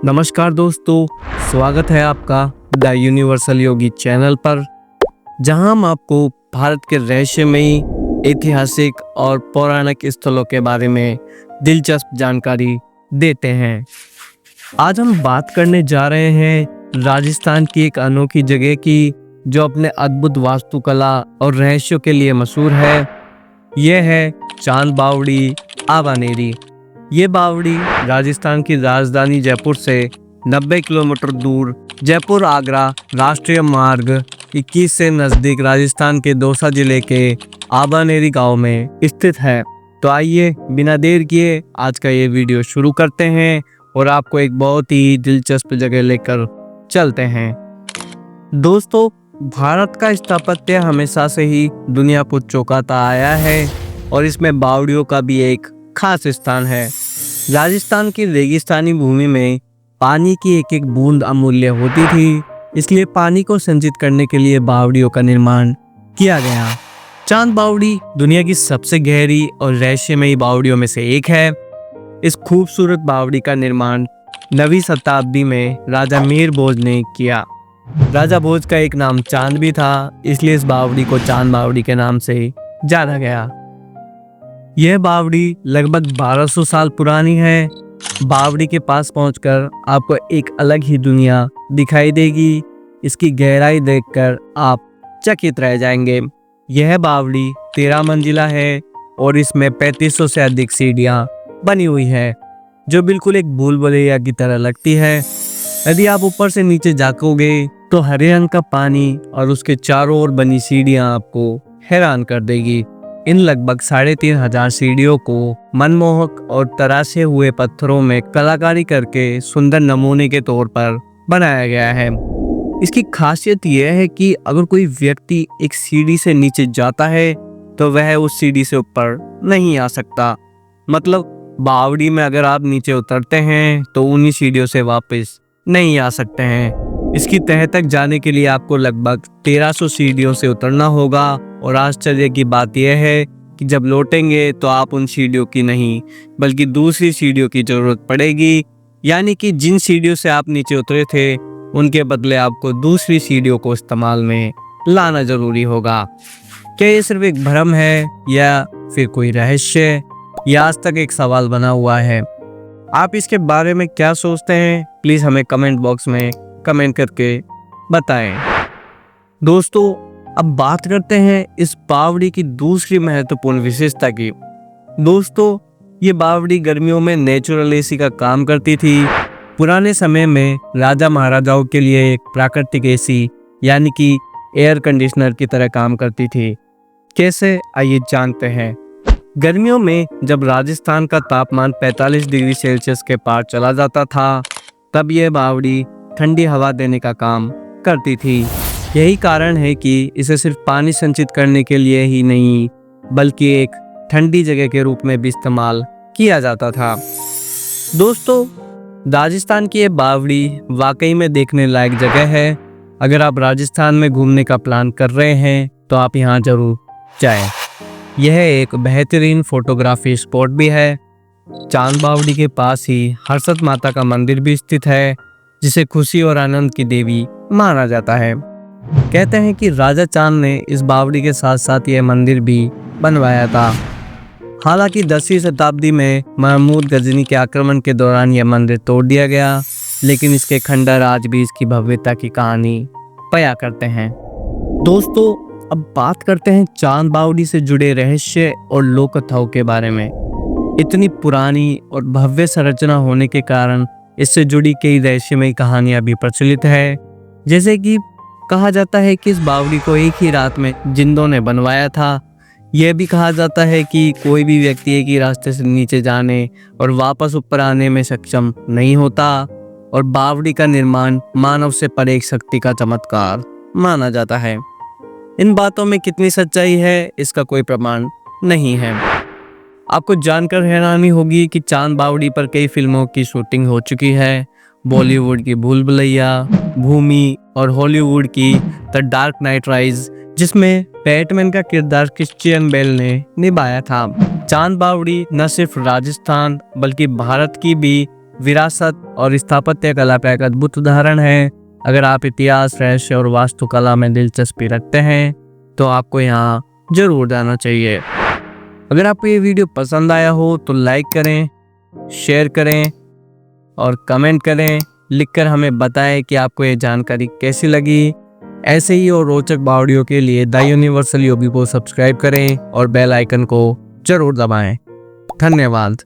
नमस्कार दोस्तों, स्वागत है आपका द यूनिवर्सल योगी चैनल पर, जहां हम आपको भारत के रहस्यमयी, ऐतिहासिक और पौराणिक स्थलों के बारे में दिलचस्प जानकारी देते हैं। आज हम बात करने जा रहे हैं राजस्थान की एक अनोखी जगह की, जो अपने अद्भुत वास्तुकला और रहस्यों के लिए मशहूर है। यह है चांद बावड़ी आबानेरी। ये बावड़ी राजस्थान की राजधानी जयपुर से 90 किलोमीटर दूर जयपुर आगरा राष्ट्रीय मार्ग 21 से नज़दीक राजस्थान के दौसा जिले के आबानेरी गांव में स्थित है। तो आइए बिना देर किए आज का ये वीडियो शुरू करते हैं और आपको एक बहुत ही दिलचस्प जगह लेकर चलते हैं। दोस्तों, भारत का स्थापत्य हमेशा से ही दुनिया को चौंकाता आया है और इसमें बावड़ियों का भी एक खास स्थान है। राजस्थान की रेगिस्तानी भूमि में पानी की एक एक बूंद अमूल्य होती थी, इसलिए पानी को संचित करने के लिए बावड़ियों का निर्माण किया गया। चांद बावड़ी दुनिया की सबसे गहरी और रहस्यमयी बावड़ियों में से एक है। इस खूबसूरत बावड़ी का निर्माण 9वीं शताब्दी में राजा मीर भोज ने किया। राजा भोज का एक नाम चांद भी था, इसलिए इस बावड़ी को चांद बावड़ी के नाम से जाना गया। यह बावड़ी लगभग 1200 साल पुरानी है। बावड़ी के पास पहुंचकर आपको एक अलग ही दुनिया दिखाई देगी। इसकी गहराई देखकर आप चकित रह जाएंगे। यह बावड़ी 13 मंजिला है और इसमें 3500 से अधिक सीढ़ियां बनी हुई है, जो बिल्कुल एक भूल भुलैया की तरह लगती है। यदि आप ऊपर से नीचे झांकोगे तो हरे रंग का पानी और उसके चारों ओर बनी सीढ़ियां आपको हैरान कर देगी। इन लगभग 3500 सीढ़ियों को मनमोहक और तराशे हुए पत्थरों में कलाकारी करके सुंदर नमूने के तौर पर बनाया गया है। इसकी खासियत यह है कि अगर कोई व्यक्ति एक सीढ़ी से नीचे जाता है तो वह उस सीढ़ी से ऊपर नहीं आ सकता। मतलब बावड़ी में अगर आप नीचे उतरते हैं तो उन्हीं सीढ़ियों से वापस नहीं आ सकते हैं। इसकी तह तक जाने के लिए आपको लगभग 1300 सीढ़ियों से उतरना होगा और आश्चर्य की बात यह है कि जब लौटेंगे तो आप उन सीढ़ियों की नहीं बल्कि दूसरी सीढ़ियों की जरूरत पड़ेगी। यानी कि जिन सीढ़ियों से आप नीचे उतरे थे उनके बदले आपको दूसरी सीढ़ियों को इस्तेमाल में लाना जरूरी होगा। क्या ये सिर्फ एक भ्रम है या फिर कोई रहस्य, या आज तक एक सवाल बना हुआ है? आप इसके बारे में क्या सोचते हैं? प्लीज़ हमें कमेंट बॉक्स में कमेंट करके बताएं। दोस्तों, अब बात करते हैं इस बावड़ी की दूसरी महत्वपूर्ण विशेषता की। दोस्तों, ये बावड़ी गर्मियों में नेचुरल एसी का काम करती थी। पुराने समय में राजा महाराजाओं के लिए एक प्राकृतिक एसी यानी कि एयर कंडीशनर की तरह काम करती थी। कैसे, आइए जानते हैं। गर्मियों में जब राजस्थान का तापमान 45 डिग्री सेल्सियस के पार चला जाता था, तब यह बावड़ी ठंडी हवा देने का काम करती थी। यही कारण है कि इसे सिर्फ पानी संचित करने के लिए ही नहीं बल्कि एक ठंडी जगह के रूप में भी इस्तेमाल किया जाता था। दोस्तों, राजस्थान की ये बावड़ी वाकई में देखने लायक जगह है। अगर आप राजस्थान में घूमने का प्लान कर रहे हैं तो आप यहाँ जरूर जाएं। यह एक बेहतरीन फोटोग्राफी स्पॉट भी है। चांद बावड़ी के पास ही हर्षद माता का मंदिर भी स्थित है, जिसे खुशी और आनंद की देवी माना जाता है। कहते हैं कि राजा चांद ने इस बावड़ी के साथ साथ यह मंदिर भी बनवाया था। हालांकि 10वीं शताब्दी में महमूद गजनी के आक्रमण के दौरान यह मंदिर तोड़ दिया गया, लेकिन इसके खंडर आज भी इसकी भव्यता की कहानी बयां करते हैं। दोस्तों, अब बात करते हैं चांद बावड़ी से जुड़े रहस्य और लोक कथाओं के बारे में। इतनी पुरानी और भव्य संरचना होने के कारण इससे जुड़ी कई रहस्यमयी कहानियां भी प्रचलित है। जैसे कि कहा जाता है कि इस बावड़ी को एक ही रात में जिंदों ने बनवाया था। यह भी कहा जाता है कि कोई भी व्यक्ति एक ही रास्ते से नीचे जाने और वापस ऊपर आने में सक्षम नहीं होता और बावड़ी का निर्माण मानव से परे एक शक्ति का चमत्कार माना जाता है। इन बातों में कितनी सच्चाई है इसका कोई प्रमाण नहीं है। आपको जानकर हैरानी होगी कि चांद बावड़ी पर कई फिल्मों की शूटिंग हो चुकी है। बॉलीवुड की भूल भुलैया, भूमि और हॉलीवुड की द डार्क नाइट राइज, जिसमें बैटमैन का किरदार क्रिश्चियन बेल ने निभाया था। चांद बावड़ी न सिर्फ राजस्थान बल्कि भारत की भी विरासत और स्थापत्य कला का एक अद्भुत उदाहरण है। अगर आप इतिहास, रहस्य और वास्तुकला में दिलचस्पी रखते हैं तो आपको यहाँ जरूर जाना चाहिए। अगर आपको ये वीडियो पसंद आया हो तो लाइक करें, शेयर करें और कमेंट करें। लिखकर हमें बताएं कि आपको ये जानकारी कैसी लगी। ऐसे ही और रोचक ऑडियो के लिए द यूनिवर्सल योगी को सब्सक्राइब करें और बेल आइकन को जरूर दबाएं। धन्यवाद।